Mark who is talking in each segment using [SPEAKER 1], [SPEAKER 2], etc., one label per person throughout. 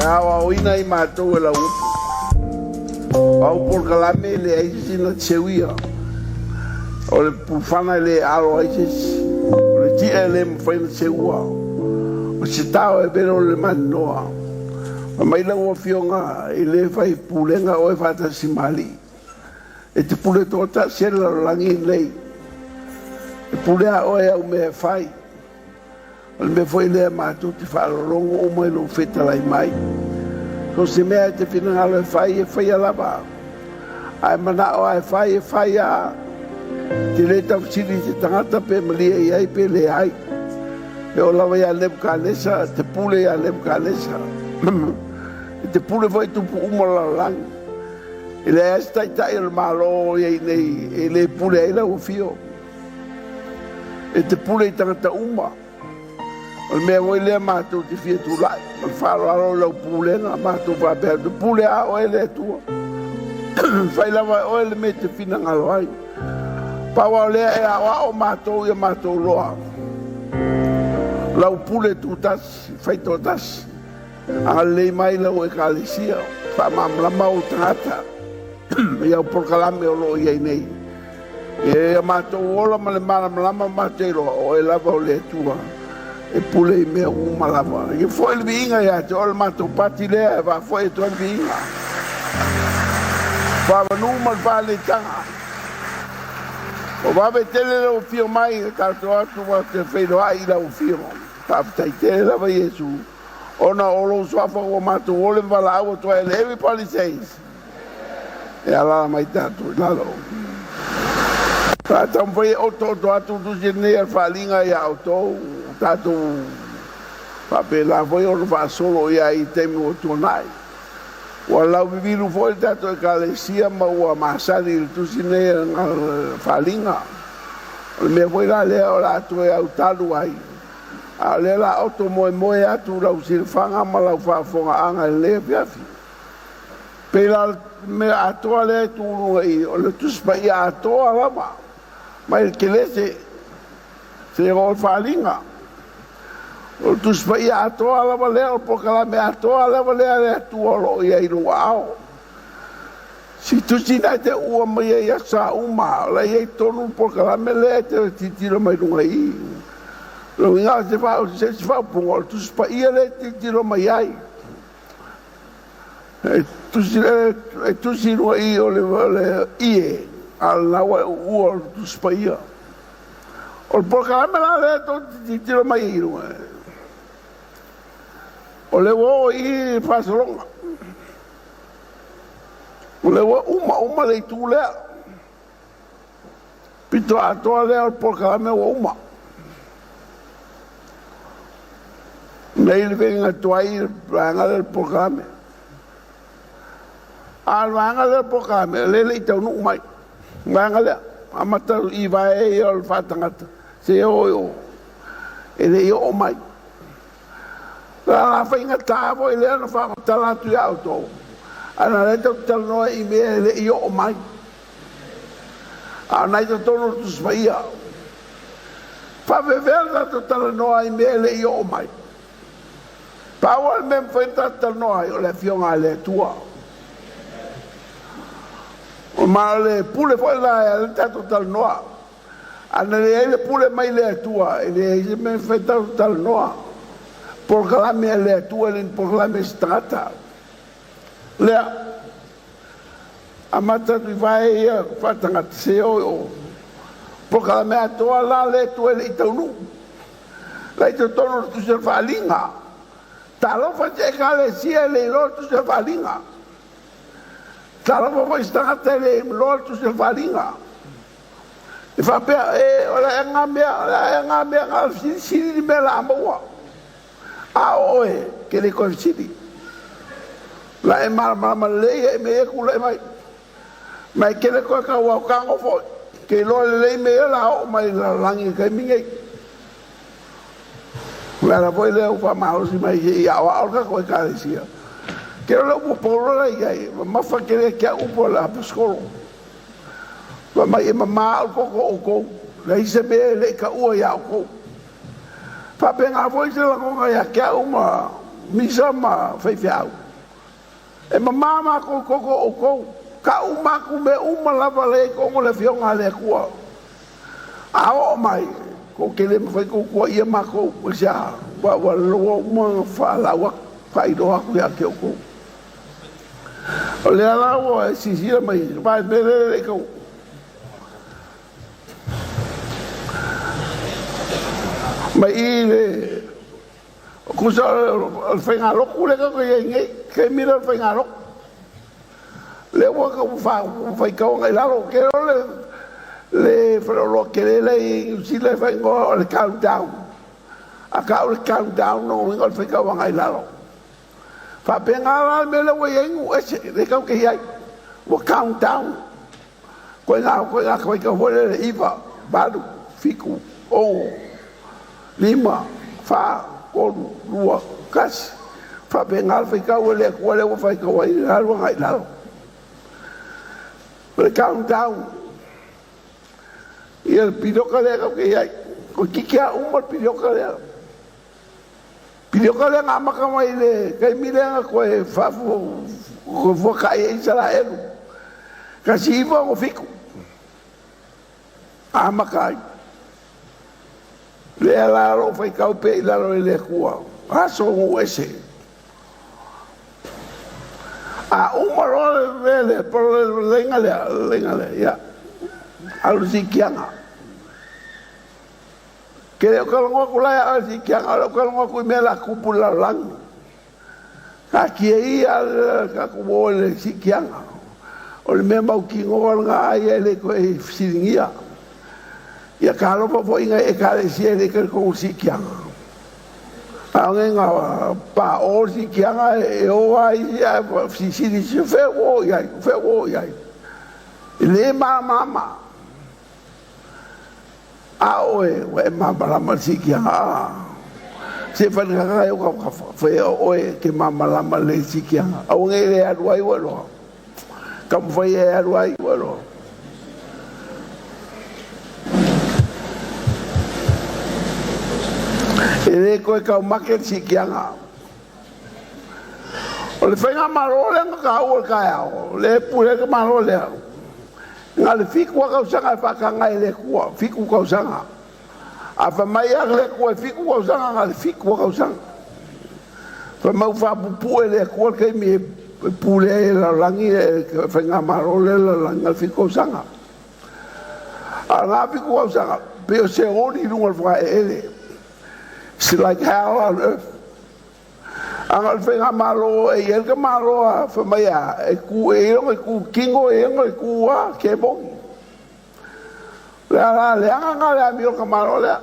[SPEAKER 1] Awa oina I mātou e la upu. Au por kalame le aisi na tsewia. O le pufana le alo aisi. O le tia le mwhaina tsewua. O se tau e bero le manoa. Ma maila ua fionga I le fai pulenga o e fata simali. E te pule tōta sela langi lei. E pulea o e au mea fai. O le mea foi lea mātou te whaalolongo o mai lo feta lai mai. Ko se mea te whinangalo e whai alaba. Ai mana o ai whai a te le tau siri te tangata pe malia I ai pe le ai. Me o lawa ia Nebukadnesa, te pule ia Nebukadnesa. Te pule foi tupu umala langi. I le esta I tai al malo ia nei, e le pule ai la ufio. E te pule I tangata uma. O mea ngoi lea mātou te fia tu lai. O whāro aro lau pūlenga mātou whāpea. Te pūle a o ele tua. Whailawa o ele me te whina ngalo ai. Pawa o lea e awa o mātou ia mātou loa. Lau pūle tu tas, whaito tas. Anga lei mai lau e kālisia. Whamamlama o tangata. Ia o porkalame o lo iai nei. E mātou ola ma le malamlama mātou o e lava o le tua. E pule I mea umalava. E foi le vinga ia, te ole matou pati lea, va foi tu le vinga. Fava numa vale tanga. O va betele lo fio mai, tanto atu va te feiro ai la o fio. Fa tai te la va Yesu. Ona olo swafa o matou ole vala o to ele heavy policies. E ala mai tanto lalo. Fa tam foi o to atu du geneer falinga ia auto. Tato papela foi o fa solo ia I temu o tonai. O lau viviru foi tato e kalesia ma ua masari tu sine falinga. O me foi la lea o la tu e au talu ai. A le la auto moe moe atu lau sirfanga ma lau whaafonga anga le fiafi. Pela me atoa le tu I o le tuspa ia atoa lama. Mai ke lese se o falinga. O tu spai atoa lava lea o pokalame atoa lava lea lea tuolo ia I luao. Si tu sina te ua mai ia sa uma, la ia tonu pokalame lea te titiro mai runga I. Lo inga se fa pungo, tu spai ia lea titiro mai ai. Tu sino I o le ie, al nawa ua tu spai ia. O pokalame la lea to titiro mai I runga. O le wo I fasolonga. O le wo uma le tu lea. Pito atoa lea o pokalame wo uma. Nei le venga tuai ranga del pokalame. Al ranga del pokalame le tau nu mai. Ranga lea. Amata I vai e o fatangata. Se o ele o mai. La fainga tavo I lea na wha talatu I auto. Ana le tau talanoa I mea le I o mai. A nai tau tono tu svaia. Whawewera tau talanoa I mea le I o mai. Paua le mem whaita talanoa I o le fionga le tua. O maa le pule foi la le tau talanoa. Ana le pule mai le tua. E le mem whaita talanoa. Proclame le tua in proclame strata. Lea amata tu vai fatanga seo. Proclame a tua la le tua le tonu. La tono tu se falinga. Talo fa te kale sia le lo tu se falinga. Talo fa strata le lo tu se falinga. E fa pe e ola ngame al si me la mo. A oe, ke le koe la e mara lei e me e kula e mai. Mai ke le koe ka wau kango foi. Ke lo le lei me e la o mai la langi kai mingei. Mera foi le o pa mausi mai I awa alka koe kāresia. Ke lo upo polo la I ai, mafa ke le kia upo la paskolo. Mai e mama al koko o kou. La ise me le ka ua ia o kou. Papenga foi se la konga ia kia uma misa ma fai fiau e mama ko ko ka uma ku me uma lava le ko le fionga le ku a o mai ko ke le fai ko ia ma ko ja wa lo mo fa la wa fai do aku ya ke ko o le ala o si mai vai le ko mai ile kusa al fengalo kule ko ye ke mira al fengalo le wa ko fa ko ngai lalo ke le pero lo que le si le vengo el countdown acá el countdown no vengo al fengalo ngai lalo fa penga me le wa yengu ese de ko ke ya wa countdown ko le iba balu fiku o lima fa con lua kasi fa bengal fa ka wele ko fa ka wa ilo ngai lao le countdown y el piroca le que ya ko kikia un piroca le ngama ka mai le kai milenga ko fa ko ka e sala elu kasi iba ko fiku amakai le ala ro fai kau pe la ro le kua aso o ese a uma ro le por le ya al sikianga que ko ngo kula al sikianga ko ngo ku me la kupula lang aquí ia ka ku le sikianga o le me mau ki ngo nga ai le ko singia ya kalo po inga e kale siele ke ko sikianga nga pa o sikianga e o ai ya si fe wo ya le mama a o e mama la sikianga se fa nga yo ka fe o e ke mama la le sikianga o nge le aduai wo kam fa ye aduai wo ele ko ka market sikianga o le fenga marole ka o ka ya le pule ka marole ngal fiku ka usanga fa ka ngai le ku fiku ka usanga a fa mai le ku fiku ka usanga ngal fiku ka usanga fa mau fa pu le ku ka mi pule la langi fenga marole la ngal fiku usanga a fiku ka usanga pe se oni lunga fa ele. It's like hell on earth. Ang alfenga malo e el que malo a famaya e ku kingo e ku a ke bon. La le anga la mi ka malo le.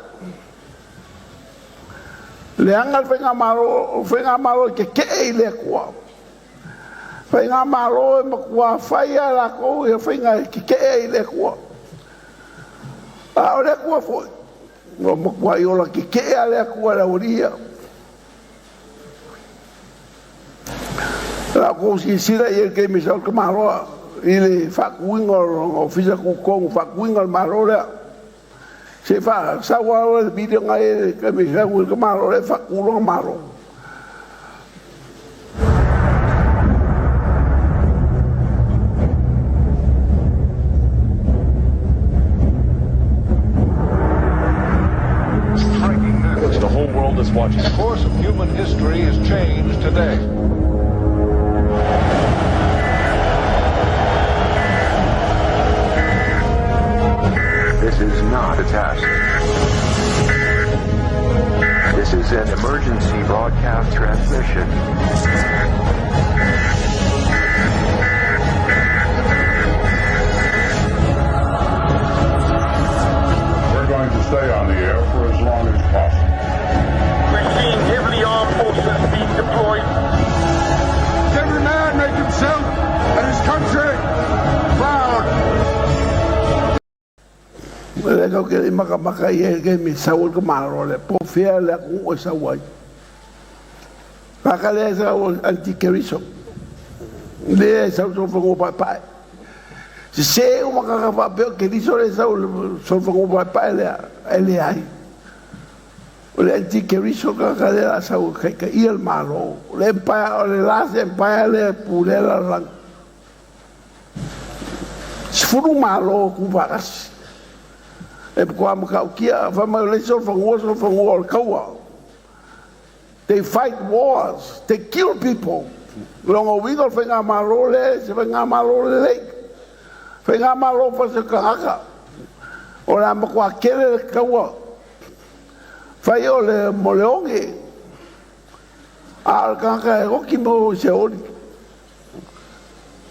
[SPEAKER 1] Le anga alfenga malo ke le ku. Fenga malo e ku a faya la ko e fenga ke le ku. A ole ku fo no mo kwa yo la que ale ku la oria la ko si sira y el que me sal que malo ile fa kuingo o fisa ku ko fa kuingo malo la se fa sa wa el video ngai que me sal que malo le fa kulo malo
[SPEAKER 2] is watching. The course of human history is changed today.
[SPEAKER 3] This is not a test. This is an emergency broadcast transmission.
[SPEAKER 4] We're going to stay on the air for as long as possible.
[SPEAKER 5] We've seen heavily armed forces being deployed.
[SPEAKER 4] Every man make himself and his country proud.
[SPEAKER 1] Mereka que maka ye que mi saul que malo le po fiel la ku sa wai. Maka le sa antikeriso. Le sa so fo pa. Se o maka pa pe que diso le sa so fo pa le ele ai. o le anti keriso ka la sa o ka ia malo le pa o le la se pa le pule la lang sfuru malo ku varas e ko am ka kia fa ma le so fa ngol kawa. They fight wars, they kill people. Longo wigo fenga malo le se fenga malo le fenga malo fa se ka ora mo kwa kere kawa fai o le moleonge al kaka e oki mo se ori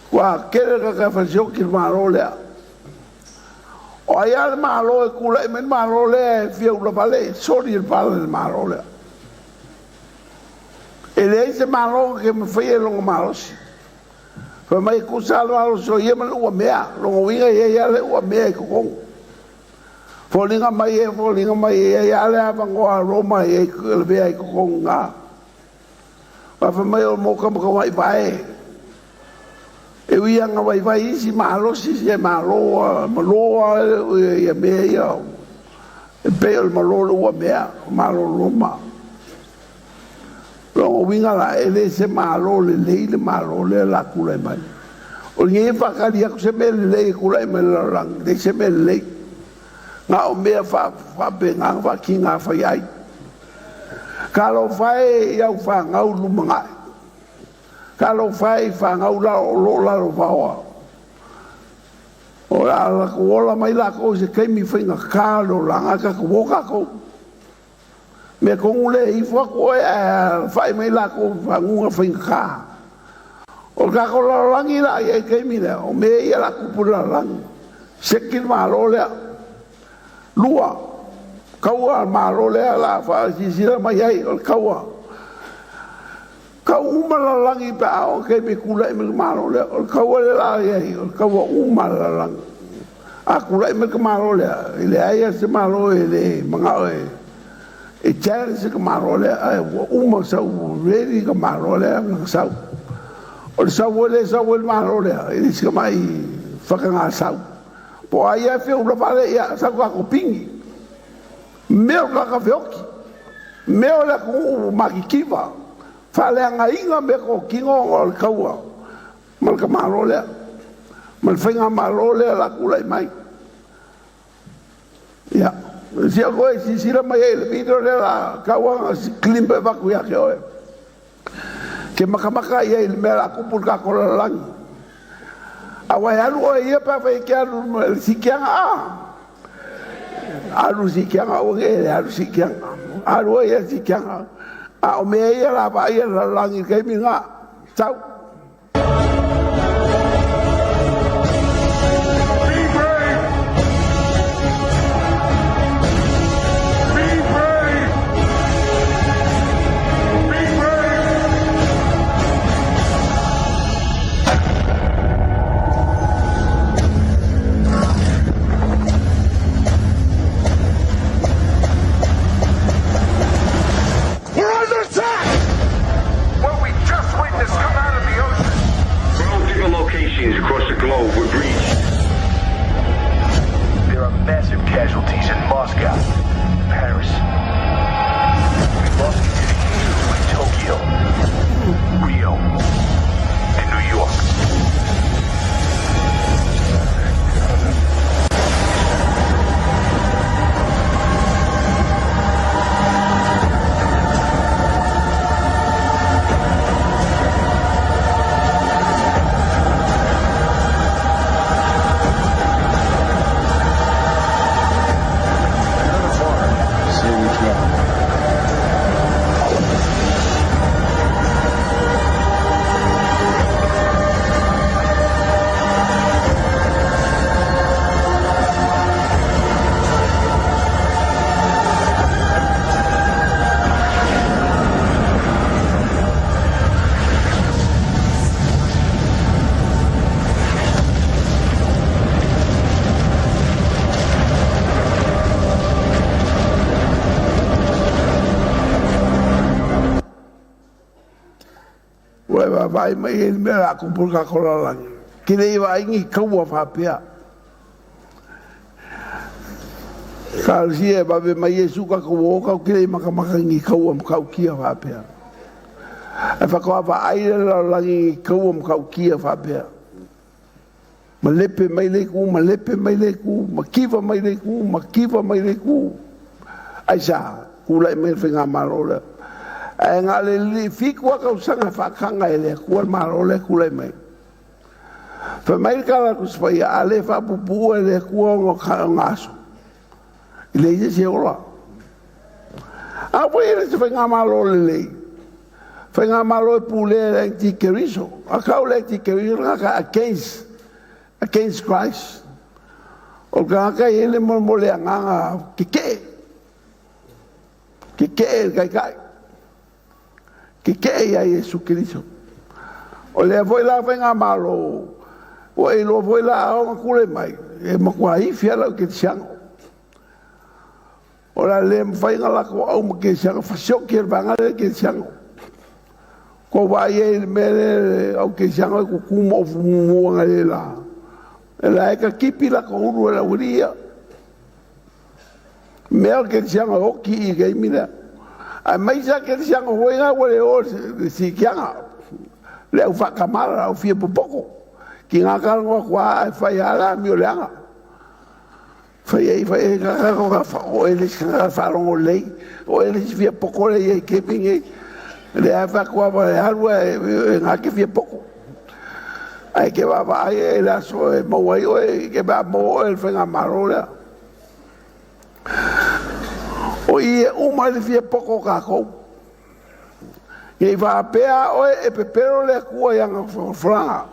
[SPEAKER 1] kwa kere kaka fa se oki malo le o ai al malo e kula men malo le fia ula vale sori il palo malo le e le se malo che mi fai lo malo si fa mai ku salva lo so ye man o mea lo winga ye ya le o mea ko Folinga mai e ale avango a Roma e le vea ko konga. Pa fa mai o mo ka mai vai. E wi anga vai vai si malo si se malo e me ia. E pe o malo o mea malo Roma. Lo winga la ele se malo le malo le la kula mai. O nge fa ka dia ko se me le kula mai la rang de se me le nga o mea fa benga fa kinga fa yai kalo fai ia fa ngau lumanga kalo fai fa ngau la lo fawa o la ko la mai la ko se kai mi fa nga kalo la nga ka ko ka ko me ko le I fa ko fa mai la ko fa nga fa nga o ka ko la langi la ia kai mi la o me ia la ku pula lang sekil ma lo le lua kaua malo le la fa sila mai ai o kaua kau umala langi pa o ke me kula me malo le o kaua le la ai o kaua umala lang a kula me malo le ai se malo le manga e chare se malo le ai uma sa really ka malo le sa o sa le malo le e se mai fa ka sa po ai fe o vale ia sa ko pingi meu ka veoki meu la ko makikiva fale anga inga me ko kingo o kaua mal ka marole mal fenga marole la kula mai ya si ko si sira mai el video la kaua klimbe va ku ya ke makamaka ia il me la kupul ka ko lang awai alu o ia pa fa ke alu sikianga alu sikianga o ge alu sikianga alu ia sikianga a o me ia la ba ia la langi ke minga tau
[SPEAKER 5] across the globe were breached. There are massive casualties in Moscow, Paris. We lost communications with Tokyo, Rio, and New York. vai mai ele me la kumpul ka kola lang kile wa ingi kaua fa pia
[SPEAKER 1] Kalsia babe mai Yesu ka ko ka kile maka ngi kau am kau kia fa pea. E fa ko va ai la langi kau am kau kia fa pea. Ma lepe mai le ku, ma lepe mai le ku, ma kiva mai le ku, ma kiva mai le ku. Ai sa, ku lai me whenga marola. E ngā le li whikua kau sanga whakanga e le kua marola ku lai mai. Fa mai kala ku spai a le whapupu e le kua ngō kara ngaso. I le ise se ola. A pui e le se whenga marola le. Whenga marola pule le ti keriso. A kau le ti keriso ngaka against Christ. O ka ele mo le nganga kike ya Yesu Cristo. O le voi la venga malo. O e lo voi la o kule mai. E mo kwa I fia la ke tsiang. O la le fai ngala ko au mo ke tsiang fa sio ke vanga le ke tsiang. Ko va ye me au ke tsiang ko kumo fu ngale la. La eka kipi la kouru la uria. Mea ke sianga hoki I kei mina. A maisa ke sianga hoenga wale o si kianga. Le au whakamara au fia popoko. Ki ngā karangoa kua e whai ala mi o leanga. Whai kakako ka whao e lesi kanga wharongo lei. O e lesi fia poko lei e kepingi. Le a whakua wale halua e ngā ke fia poko. Ai ke baba ai e la so e mo ai o ke ba mo el fenga marola o I o mai fie poko ka ko e va pea o e pepero le ku ya franga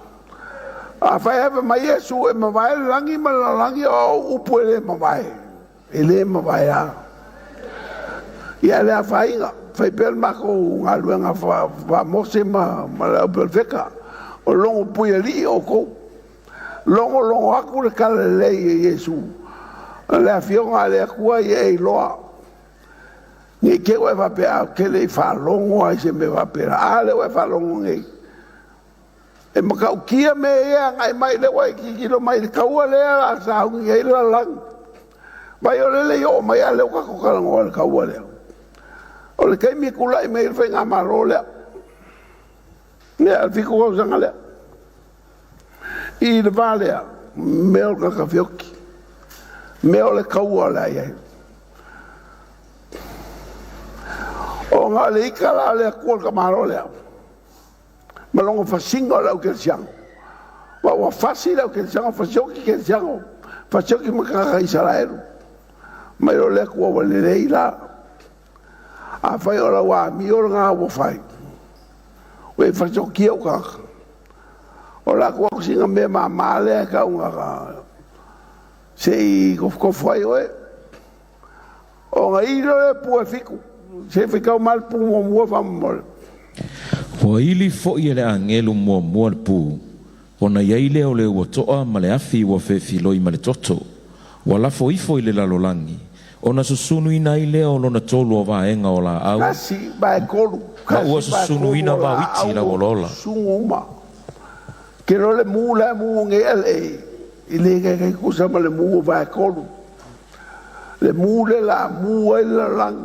[SPEAKER 1] a fa ave mai Yesu e ma vai langi ma langi o upu ele ma vai ele ma vai ya le fa inga fa per ma ko ngaluanga fa mo se ma la perfeka o longo pui ali o ko longo aku le kala le Yesu le afionga le akua e loa ni ke o va pe ke le fa longo ai se me va pe ale o fa longo ngai e maka o kia me ia ngai mai le wai ki lo mai ka o le a sa u ngai la lang mai o le o mai ale o ka ko ka ngol ka o le o le kai mi kula i mai fe nga marole ne al fico cosa ngale I le vale meo ka kafioki meo le kaua la ia o ngale ikala le kuol ka marole malongo fasingo la ke siang wa fasi la ke siang fasioki ke siang fasioki maka Israel mai o le kuo le leila a fai ora wa mi ora nga wo fai we fasioki o ka ora ko singa me male ka unga sei ko foi o ngai ro pu fiku se fica mal pu mo fa mo
[SPEAKER 6] o ili fo ile angelu mo pu ona ye ile o le o toa male afi wo fe filoi male toto wala fo ifo ile la lolangi ona susunu ina ile o lona tolu va enga ola au
[SPEAKER 1] kasi ba kolu
[SPEAKER 6] kasi o susunu ina va witi la wolola
[SPEAKER 1] sunguma que no le mula mu ngele ile ke kusa male mu va kolu le mule la mu la lang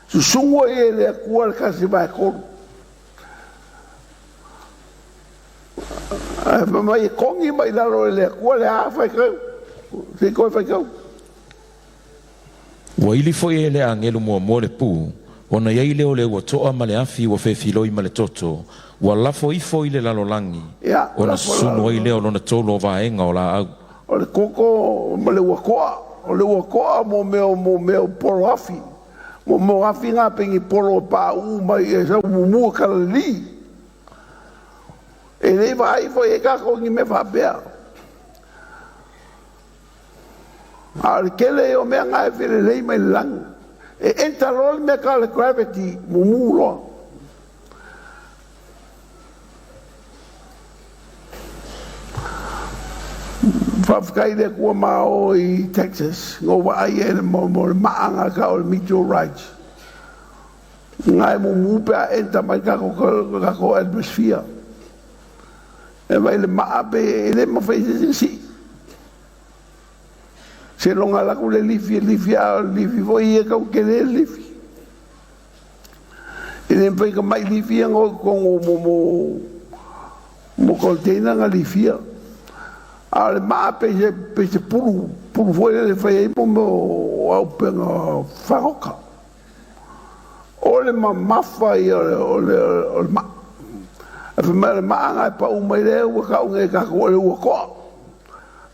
[SPEAKER 1] susungo ile kual kasi va kolu mai kongi mai la ro le kual a fa ke se ko fa ke
[SPEAKER 6] wa ili fo ele angelu mo le pu ona ye ile o le o toa male afi wo fe filoi male toto wala fo ifo ile la lolangi ona sunu ile o lona tolo va enga ola au
[SPEAKER 1] o le koko male wa ko mo meo polo afi mo afi nga pengi polo pa u mai e sa mu kalali e le vai fo e ka ko ni me fa bea al kele o me nga e fele le mai lang e entarol me ka le gravity mumulo Fafkai le kua mao I Texas ngo wa ai e mo maanga ka o meteorites ngai mo mupa enta mai ka ko atmosphere e vai le maape e le mo fai si Se longa la ku le lifi foi e kau ke le lifi. Ele pai ka mai lifi ngo ko mo container nga lifi. Ale ma pe se puru foi le fai mo au penga faroka. Ole ma mafa i ole ma. Afa ma nga pa o mai le o ka nge ka ko le o ko.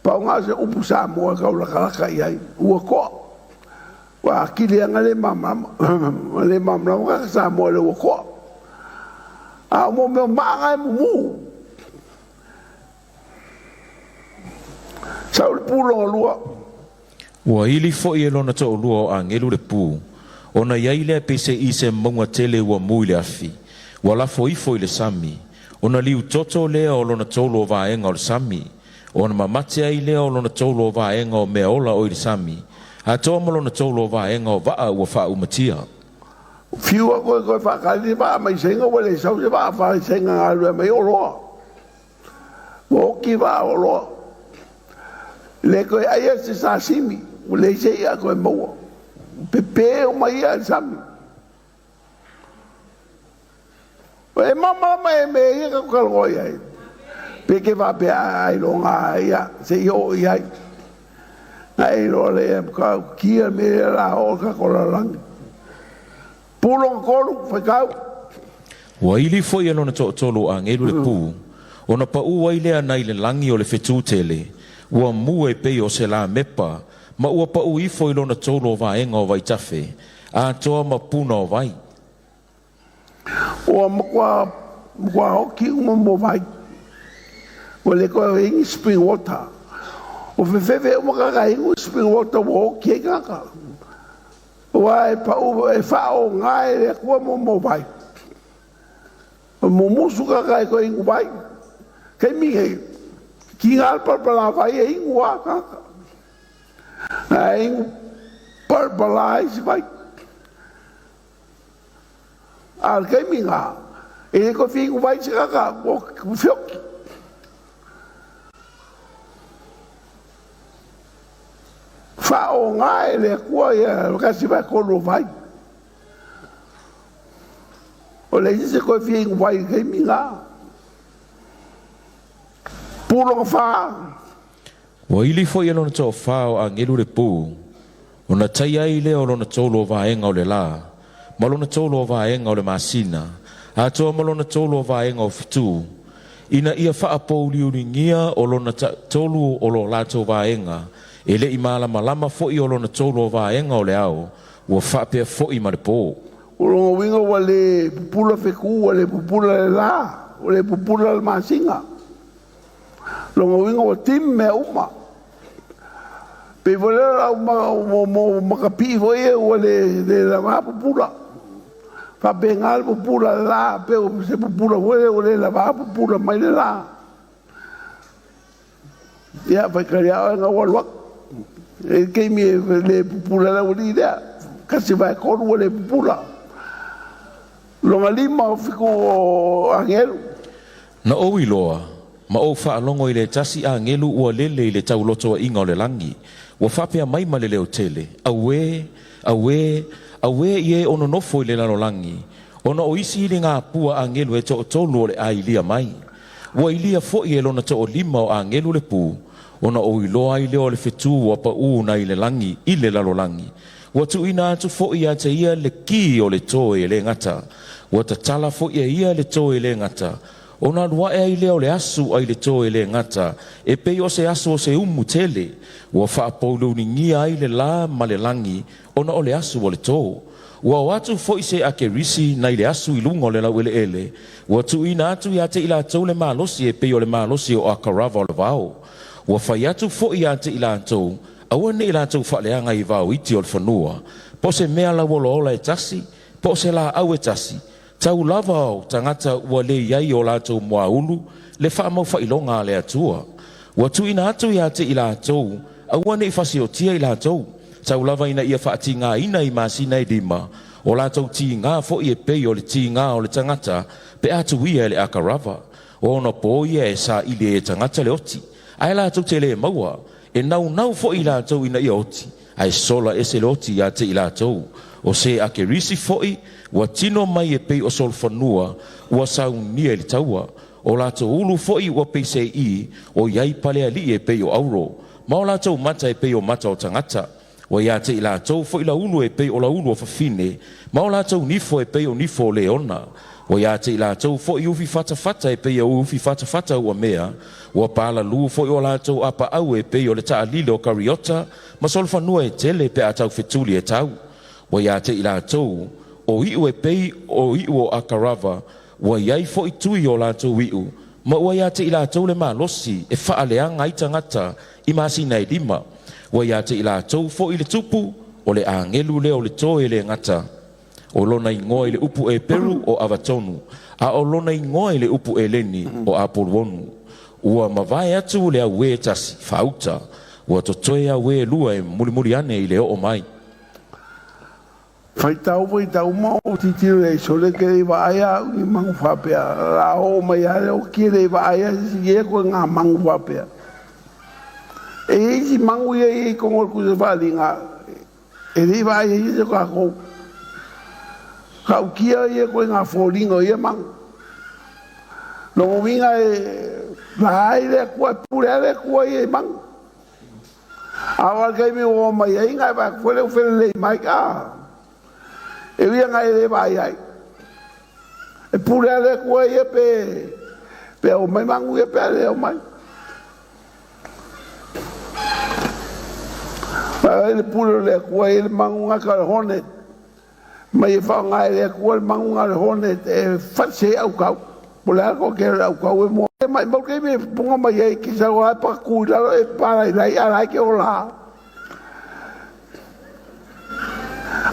[SPEAKER 1] Pa nga se upu sa mo ka la ka ai o ko. Wa kile nga le mama ka sa mo le o ko. A mo ma nga mu. Sa pulo lua.
[SPEAKER 6] Wa ili fo i lona to lua a ngelu le pu. Ona yaile pese i se monga tele wa mui le afi. Wa la fo i le sami. Ona liu toto lea o lona tolo vaenga o le sami. Ona mamate ai lea o lona tolo vaenga o mea ola o le sami. Ha toa mo lona tolo vaenga o vaa ua faa umatia.
[SPEAKER 1] Fiua koe whakali ba mai senga wale sau se ba whai senga ngā mai o loa. Woki ba o loa. Le koe aia se sashimi, o le se ia koe maua. Pepe o mai ia sami. E mama me ia ka kaloi ai. Peke va pe ai lo nga ia, se yo ia. Ai lo le ka kia me la o ka kola lang. Pulo kolu fa kau.
[SPEAKER 6] Wa ili fo ia lona tolo a ngelu le pu. Ona pa u ai le ana ile langi o le fetu tele. Ua mua e pei o se la mepa, ma ua pa ui foi lona tolo vaenga o vai tafe, a toa ma puna o vai.
[SPEAKER 1] Ua mkwa hoki uma mo vai, ua le koe ingi spring water, o fefefe umakaka ingi spring water ua hoki e kaka. Ua e pa u e fao ngai le kua mo vai. Mo musu kaka e koe ingu vai, kei mihei. Ki ngal parpala vai e ingu a kaka. A ingu parpala e si vai. Al kei minga. E ko fi ingu vai si kaka. O fioki. Fa o nga e le kua e kasi vai kono vai. O le se ko fi ingu vai kei minga. Pulo fa.
[SPEAKER 6] Wa ili fo ia lona to fa o a ngelu le pu. Ona tai ai le o lona tolo vaenga o le la. Ma lona tolo vaenga o le masina. A toa ma lona tolo vaenga o fitu. Ina ia fa apo liuringia o lona tolo o lo lato vaenga. Ele i malama fo i o lona tolo vaenga o le ao. Wa fa pe fo i ma le po.
[SPEAKER 1] O longa winga wale pupula feku, wale pupula le la. Wale pupula le masinga. Longa winga o tim me uma. Pe vole la mo makapi foi o le la ma pupula. Fa bengal pupula la pe se pupula foi o le la ma pupula mai la. Ya fa karia nga walwa. E ke mi le pupula la uli da. Kasi vai ko le pupula. Longa lima fiku angelo.
[SPEAKER 6] Na o iloa. Ma o fa alongo i le tasi a ngelu ua lele i le tau loto a inga o le langi. Wa whapea mai ma le leo tele. Awe ie ono nofo i le lalo langi. Ono o isi ili ngā pua a ngelu e to o tolu o le a ilia mai. Wa ilia fo i e lona to o lima o a ngelu le pu. Ono o iloa i leo le fetu wa pa u na i le langi, i le lalo langi. Wa tu ina atu fo i a te ia le ki o le toe e le ngata. Wa ta tala fo i a ia le toe e le ngata. Ona lua e ai leo le asu ai le toe le ngata. E pei o se asu o se umu tele. Ua wha apolo ni ngia ai le la ma le langi. Ona o le asu o le tō. Ua o atu fo i se ake risi na i le asu i lungo le lau ele ele. Ua tu ina atu i ate i la tau le malosi e pei o le malosi o akarava o le vau. Ua whai atu fo i ate i la tau. Aua ne i la tau whaleanga i vau iti o le whanua. Po se mea la wolo ola e tasi. Po se la au e tasi. Tau lava o tangata ua le iai o lātou mua ulu, le wha mau whailonga le atua. Ua tu ina atu i ate i lātou, aua ne i whasi o tia i lātou. Tau lava ina ia whaati ngā ina i māsina i dima, o lātou ti ngā fo i e pei o le ti ngā o le tangata, pe atu ia le akarava. O ono po ia e sa ili e tangata le oti. Ai lātou te le maua, e nau fo i lātou ina i oti, ai sola ese le oti ia te i lātou, o se ake risi foi, ua tino mai e pei o sol whanua, ua saunia i le taua, o lātou ulu foi ua pei se i, o iai palea li e pei o auro, ma o lātou mata e pei o mata o tangata, wa ia te i lātou foi la ulu e pei o la ulu o whawhine, ma o lātou nifo e pei o nifo o leona, wa ia te i lātou foi ufi fata e pei o ufi fata ua mea, ua pala lu foi o lātou apa au e pei o le taa lile o kariota, ma sol whanua e tele pe atau fetuli e tau, wa ia te i lātou, o iu e pei o iu o akarava, wa iai foi tui o lātou iu, ma wa ia te i lātou le malosi, e whaaleanga ai tangata, i masina e lima, wa ia te i lātou fo i le tupu o le angelu leo le toe le ngata o lona i ngoa i le upu e Peru o Avatonu a o lona i ngoa i le upu e Leni o Apolwonu ua mawai atu le au e tasi fauta ua totoe au e lua e mulimuli ane i le o mai
[SPEAKER 1] Faitau mo o titiro e sole ke i waaya i mangu whapea la o mai are o kire i waaya si e koe ngā mangu whapea e isi mangu ia i kongor kusa whali ngā e rei waia i se kako kau kia i koe ngā whoringo i mangu no winga e lahai le kua pure le kua i mangu awa kai me o mai e ngai wa kwele ufele le mai ka e wia ngai le waia e pure le kua i pe o mai mangu i pe le o mai ele puro le kua ele mangunga ka hone mai fa ngai le kua mangunga hone e fatse au kau pola ko ke au kau e mo mai mo ke me ponga mai e ki sa wa pa ku la e para lai ala ke ola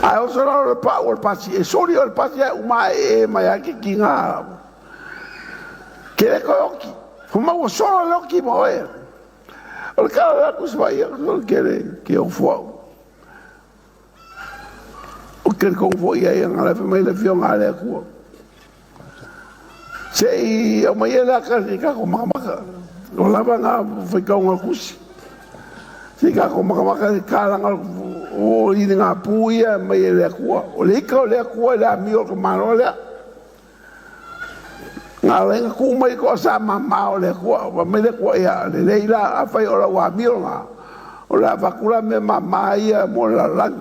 [SPEAKER 1] ai o solo le power pasi e soli o pasi o mai e mai ki kinga ke ko ki fuma o solo lo ki mo e o cara ku svai o kere ke o fo o que com foi aí na família viu ngale ku sei o mai ela ka ko mama o lava na foi ka un kusi sei ka ko mama ka la o i nga puia mai ela ku o le ka la mi o manola ngā renga ku mai ko sa mamao le kua wa me le kua ia le leila a fai ora wa milonga o la vakula me mamai ia mo la lang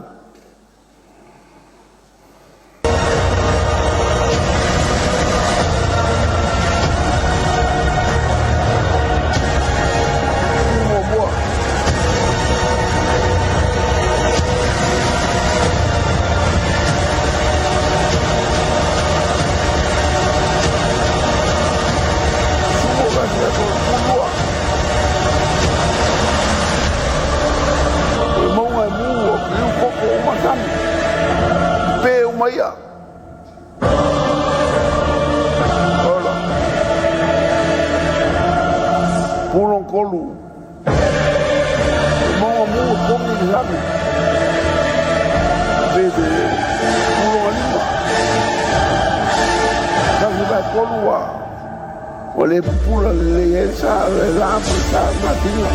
[SPEAKER 1] o le pula le esa la puta matina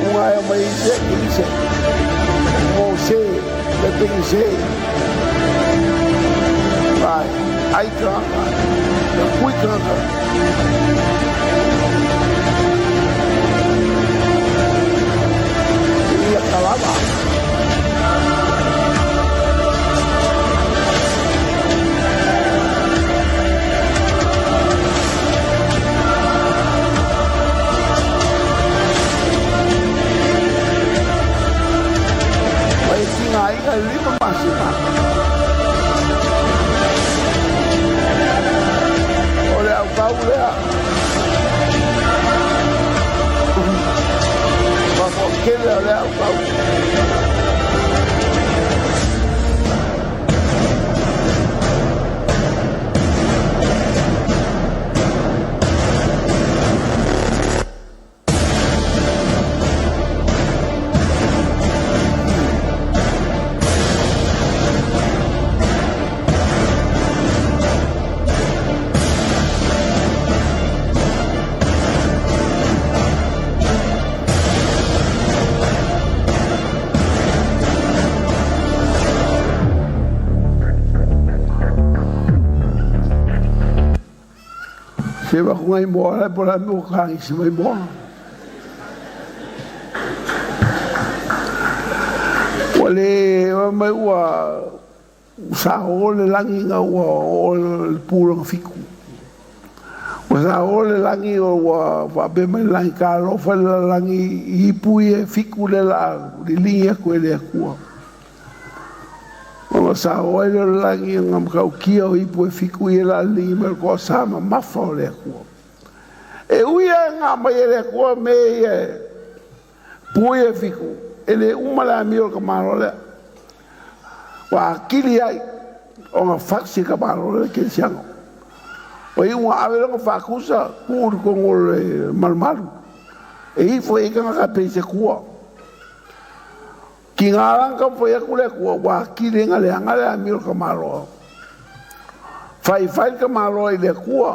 [SPEAKER 1] uma mai dice Mosè le pense vai ai canta cui canta Calava. Vai tinha aí que lima máxima. Olha o carro olha. Que olha o carro. Se va kungai mo la pola mo kangi se mai mo. Wale mai wa sa ole langi nga wa o puro fiku. Wa sa ole langi o wa be mai langi ka lo fa langi ipu e fiku le la di linha ko le ku. Wa sa ole langi ngam ka ki o ipu e fiku e la li mer ko sa ma fa le ku. E uia nga mai le ku me pu e fiku. Ele umala mi o ka maro le. Wa kili ai o nga faksi ka maro le ke siango. O i wa ave nga fakusa kur ko ngol malmalu. E i foi ka nga pese kuo. Ki nga ka foi ku le kuo wa kili nga le mi o ka maro. Fai ka maro i le kuo.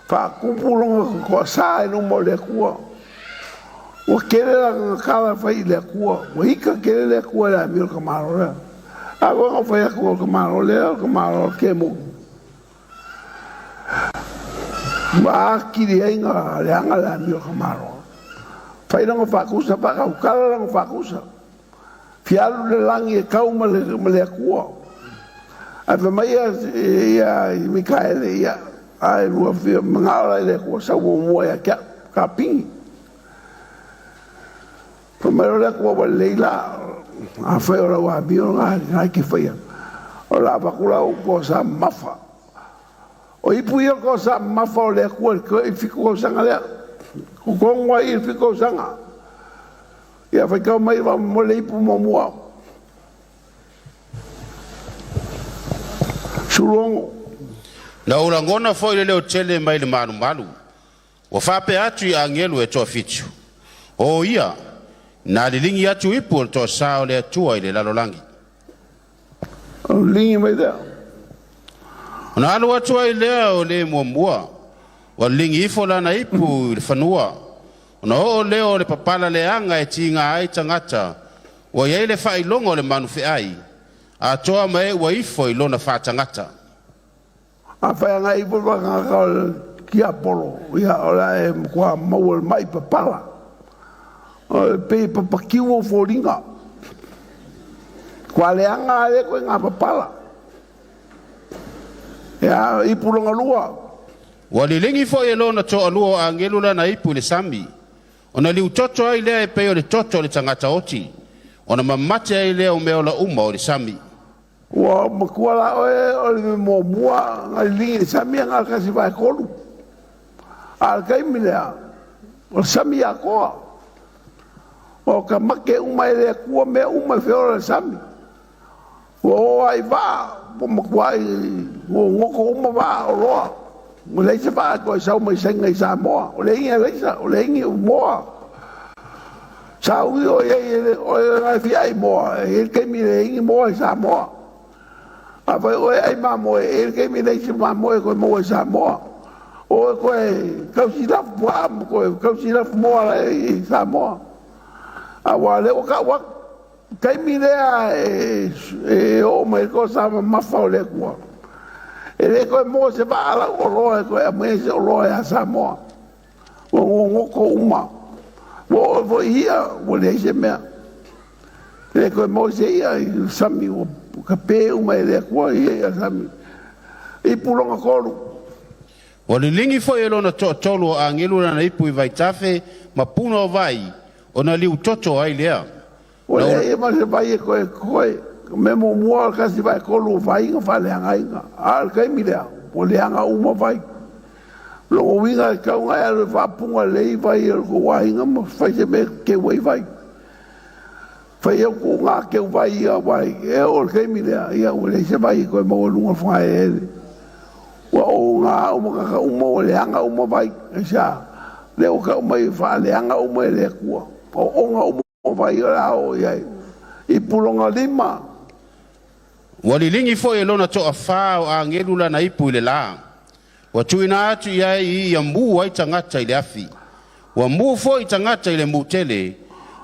[SPEAKER 1] Fa kupulo ko sa no mo le kuo. O kere la kala fai le kua, o ika kere le kua la mi o kamaro le. Ako nga fai ako o kamaro ke mo. Ma kiri ai nga le anga la mi o kamaro. Fai nga fakusa pa kau kala nga fakusa. Fialu le langi e kau ma le kua. A fa mai ia Mikaele ia ai rua fia mangala le kua sa mo ia ka pingi. Primero le ko wa leila a fa ora wa bio nga ki fa o la ba kula ko sa mafa o ipu yo ko sa mafa le ko i fiku sa ngale ko ngwa i fiku sa nga ya fa ka mai va mo le ipu mo mo sulongo
[SPEAKER 7] na ora ngona foi le tele mai le malu wa fa pe atu ya ngelu e to fitu o ia na lilingi atu ipu to sao le atua i le lalolangi.
[SPEAKER 1] Lingi mai dea.
[SPEAKER 7] Na alu atua i lea o le muamua. Wa lingi ifo la na ipu i le whanua. Na o leo le papala le anga e tinga ai tangata. Wa iei le whailongo le manufe ai. A toa mai wa ifo i lona wha tangata.
[SPEAKER 1] A whaanga ipu waka kau ki apolo. Ia ola e mkua maua mai papala. Pe papakiu o foringa. Kwa leanga ale ko nga papala. Ya ipu longa lua.
[SPEAKER 7] Wali lingi fo e lona to alua a ngelula na ipu le sami. Ona liu toto ai lea e peo le toto le tangata oti. Ona mamate ai lea o meo la uma o le sami.
[SPEAKER 1] Wa makuala o le mo mua ngai lingi le sami nga kasi vai kolu. Al kai milea. O sami a koa. O ka make uma ele kua me uma feora sami. O ai va, po makuai, o ngoko uma va o loa. O leisa va ko sa mai senga i sa moa. O leinga leisa, o leinga moa. Sa ui o ngai fi ai moa, e ke mi leinga moa i sa moa. A vai o ai ma moa, e ke mi leisa ma moa ko moa i sa moa. O ko kausi la moa, ko kausi la moa i sa moa. Awale o ka wa kai milea o mai ko sa ma fa le ko ele ko mo se va ala o lo ko a me se o lo ya sa mo o ko uma o ia o le se me ele ko mo se ia sami o ka pe uma le ko ia sami i pulonga ko
[SPEAKER 7] o le lingi fo e lona to tolu a ngelu na ipu i vai tafe ma puno vai ona liu toto ai lea.
[SPEAKER 1] O e ma se vai koe me mo mua ka si vai kolu vai nga fa le anga inga. Al kai mi lea. O le anga uma vai. Lo winga ka unga e fa punga lei vai ko wai nga ma fai se me ke wai vai. Fai e ko nga ke vai ia vai. E o kai mi lea. Ia o le se vai koe mo lunga fa e. Wa o nga uma ka uma o le anga uma vai. E sa. Le o ka uma i fa le anga uma e le kua. O onga o vai ora o ia i pulonga lima
[SPEAKER 7] wali lingi fo e lona to afa o a ngelula na ipu le la wa tuina atu ia i mbu ai tangata ile afi wa mbu fo i tangata ile mutele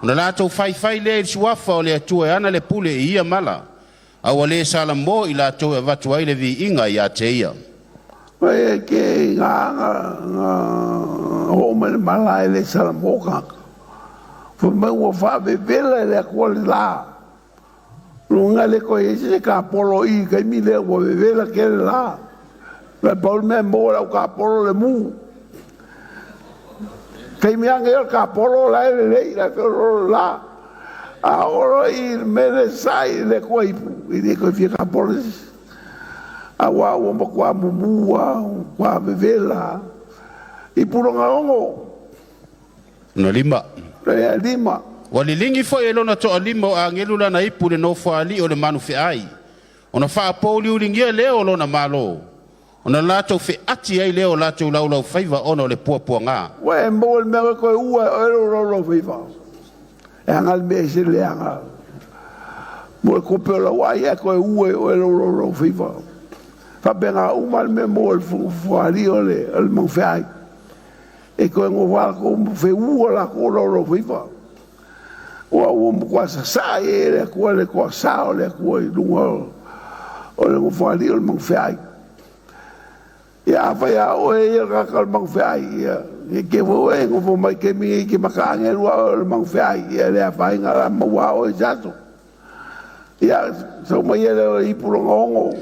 [SPEAKER 7] ona la to fai le suafa o le atu ana le pule ia mala a wale sala mo ila to vatu ai le vi inga ia teia
[SPEAKER 1] Mai ke nga o me mala ele sala moka. Fo me o fa bebela le kwali la. Lunga le ko ese ka polo I ka mi le o bebela ke la. La pol me mo la ka polo le mu. Kai mi anga ka polo la le la polo la. Ahora I me le sai le ko I de ko fi ka polo. Awa o mo kwa mumua kwa bevela I puronga ongo
[SPEAKER 7] na lima
[SPEAKER 1] e lima
[SPEAKER 7] walilingi fo elo na to lima o angelu la na ipu le no fali o le manu fe ai ona fa poli ulingia leo lo na malo ona lato fe ati ai leo lato lau faiva ona le puapua nga
[SPEAKER 1] we mo me ko ua elo lo faiva e angal me se le anga mo ko pelo wa ia ko ua elo lo faiva fa benga umal me mo fu ali ole el mo fai e ko ngo wa ko fe u la ko lo viva o mo kwa sa e ko le ko sa le ko lu o le mo fu ali el mo fai ya fa ya o e ga ka mo fai e ke vo e ngo mai ke mi ke maka ngel wa el mo fai e le fa nga mo wa o jato ya so mo ye le I pulo ngo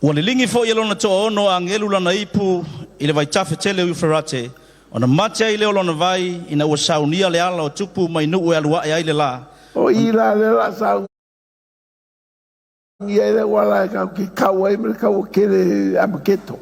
[SPEAKER 8] Ua le lingi fo i lona toa ono a ngelu lana ipu I le vai tafe tele u ferate. O na matia I leo lona vai ina ua saunia le ala o tupu mai nu ue alua e ai le la.
[SPEAKER 1] O I la le la sau. I ele wala ki kau ai me kau kere amaketo.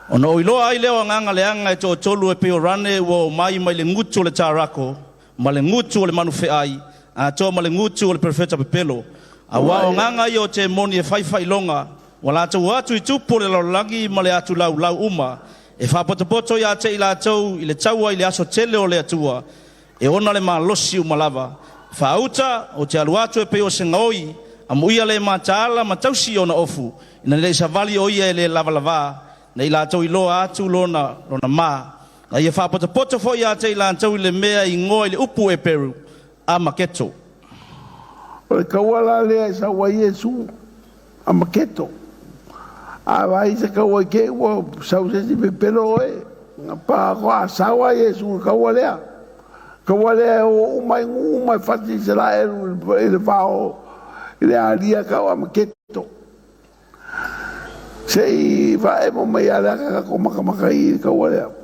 [SPEAKER 8] O na oiloa ai leo nganga le anga e to tolu e peo rane ua o mai le ngutu le tarako, ma le ngutu le manufe ai, a to ma le ngutu le perfeta pepelo. A wa o nganga I o te moni e fai longa, wala tau atu I tupu le laulangi ma le atu lau uma, e whapotopoto I ate I la tau I le taua I le aso tele o le atua, e ona le malosi umalava. Whaauta o te alu atu e peo se ngaoi, a muia le mataala ma tausi o na ofu, ina le savali o ia e le lavalava, na I la tau I loa atu lona ma. Na ia whapotopoto fo I ate I la tau I le mea I ngoa I le upu e peru, a maketo.
[SPEAKER 1] O le kawala le sa wa Yesu a maketo. A vai se kawa ke wo sa se si pelo e pa ko a sa wa Yesu kawala. Kawala o mai fati se la ele vao ele alia kawa maketo. Sei vai mo mai ala ka ko maka I kawala.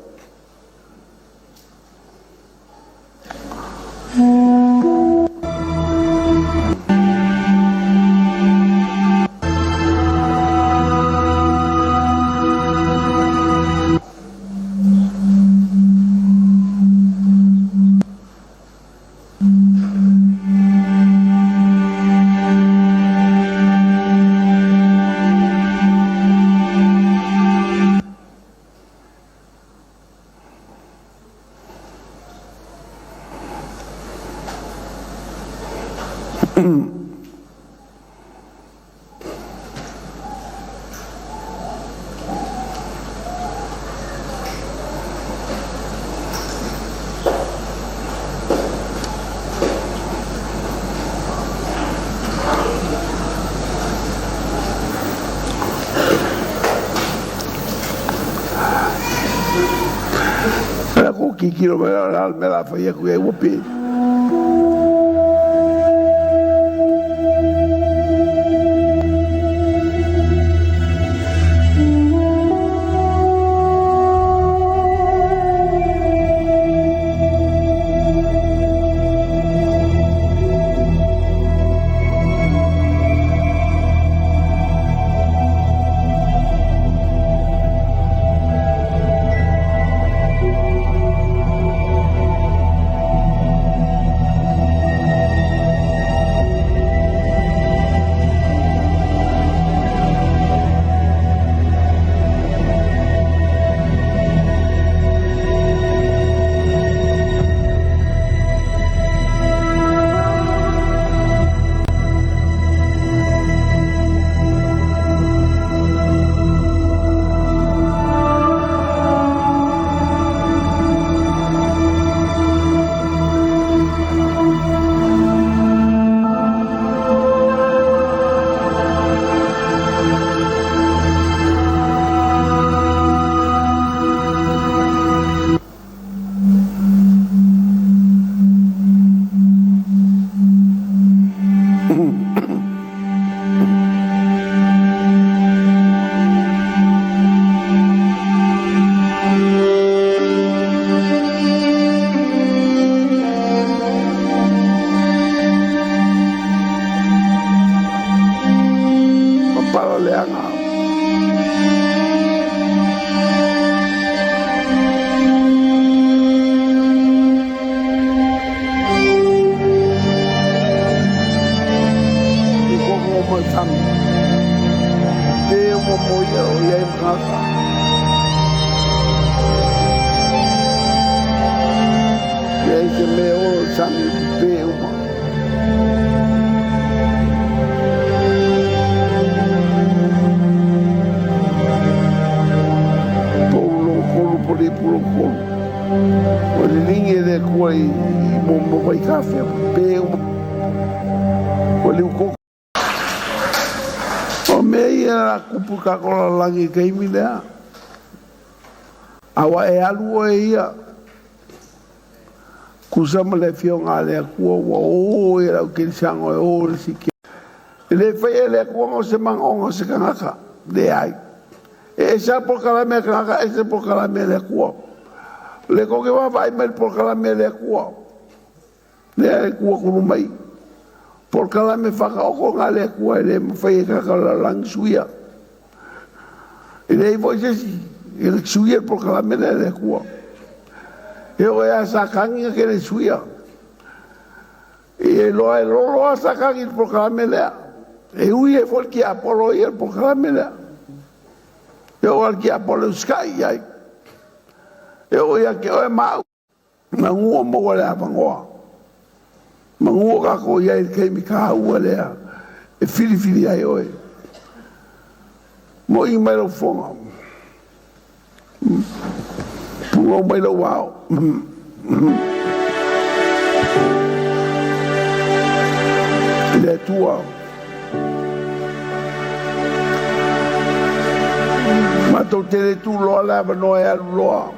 [SPEAKER 1] Kikiro me la fai ku e wopi langi pe uma. Paulo kolu poli pulo kolu. O le lingi le kua I mo mai kafe pe uma. O le uko. O mei era kupu kakola langi keimi lea. Awa e alu o ia. Kusama le fio ngā lea kua wa o e rau kirisango e o le siki. E le whaia lea kua ngā se mangonga se kangaka. Le ai. E sa pokalame kangaka e se pokalame lea kua. Le koke wawai me pokalame lea kua. Le ai kua kuru mai. Pokalame whakaoko ngā lea kua e le mwhaia kakala lang suia. E le i voi sesi. E le suia pokalame lea kua. E o e a sakangi ke le suia. E loa e lolo a sakangi il proclame lea. E ui e fol ki apolo i il proclame lea. E o al ki apolo sky ai. E o ia ke o e mau. Mangua moa lea pangoa. Mangua kako ia il keimi ka ua lea. E fili ai oe. Mo I mai lo fonga. Pungo mai lo wao. Le tua. Ma to te tu lo lava no e lo.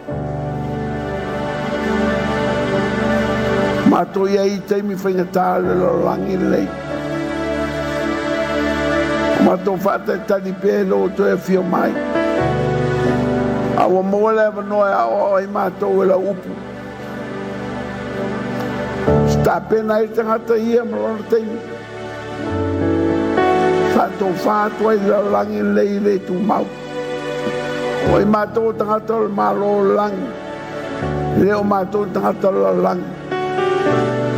[SPEAKER 1] Ma to ia I te mi fenga tale lo langi lei. Ma to fata tali pelo to e fio mai. Awa moa lewa noe ao ai mātou e la upu. Sta pena I tangata ia marona teimi. Tātou whātua I la langi lei le tu mau. O I mātou tangata le mālo langi. Leo mātou tangata la langi.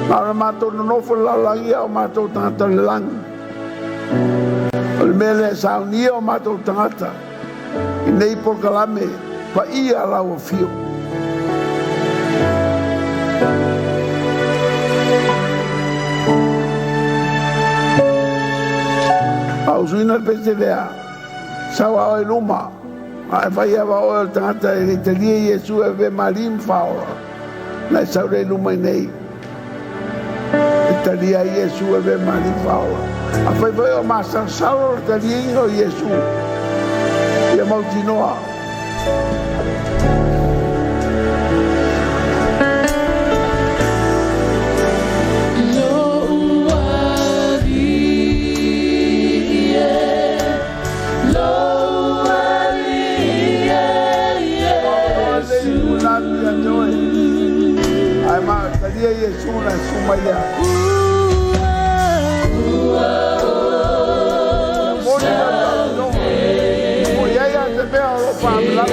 [SPEAKER 1] Mara mātou nanofo la langi o mātou tangata le langi. O le mele saunia o mātou tangata. I nei pokalame. Pa ia lau fio. Au suina pese lea. Sawa o luma. Ai vai ava o tangata e te lia Yesu e ve marim faora. Na saure luma nei. E te lia Yesu e ve marim faora. A vai vai o masa sauro te lia o Yesu. Ia mautinoa. Ai ma tadia Yesu na sumaya. Moya ya te veo lo pamla.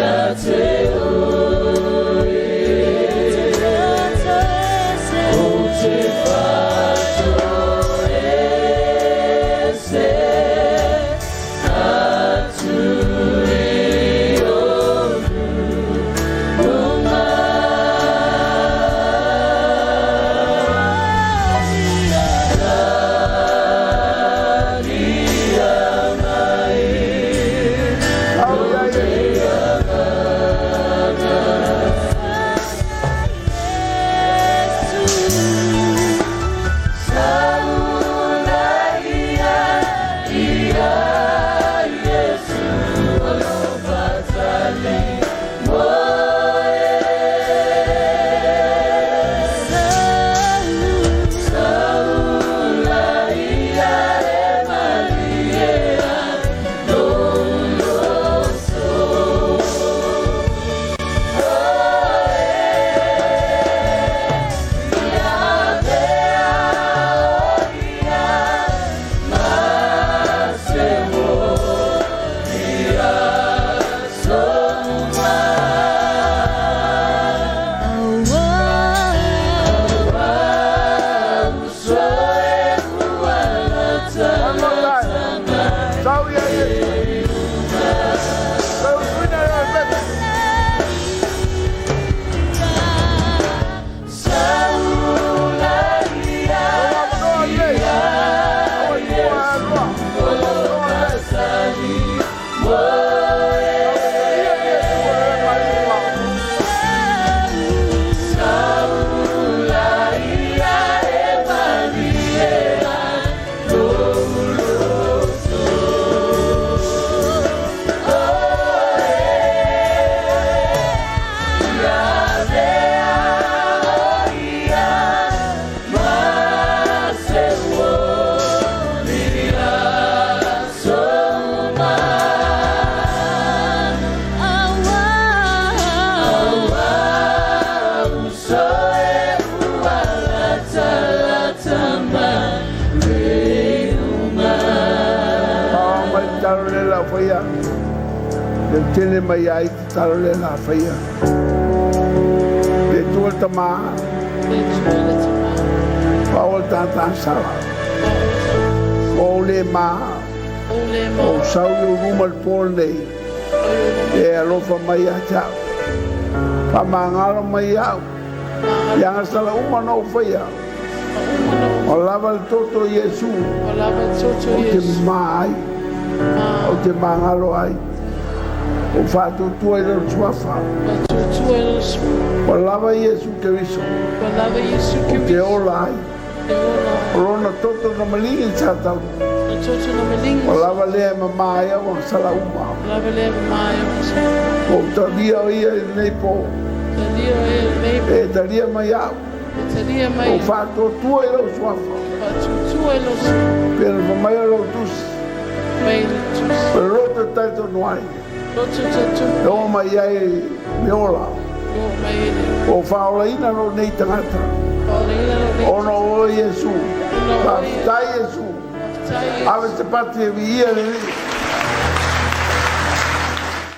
[SPEAKER 1] la faya. Le tele mai ai talo le la faya. Le tu ta ma. Paul tanta sala. Ole ma. O sau yo rumal pol nei. E alofa mai ata. Pa mangalo mai au. Yang sala uma no faya. O lava il toto Yesu. O te mai. O te mangalo ai. O fatu tua e lo suafa. O lava Yesu Cristo. O te ola ai. O lona toto na malingi satau. O lava lea mamai au ang sala uma. O talia ia nei po. E talia mai au. O fatu tua e lo suafa. Pero mamai o lo tus. Pero rota taito nuai. O mai ai meola. O faolaina no nei tangata. O no o Yesu. Paftai Yesu. Ave te pati e via le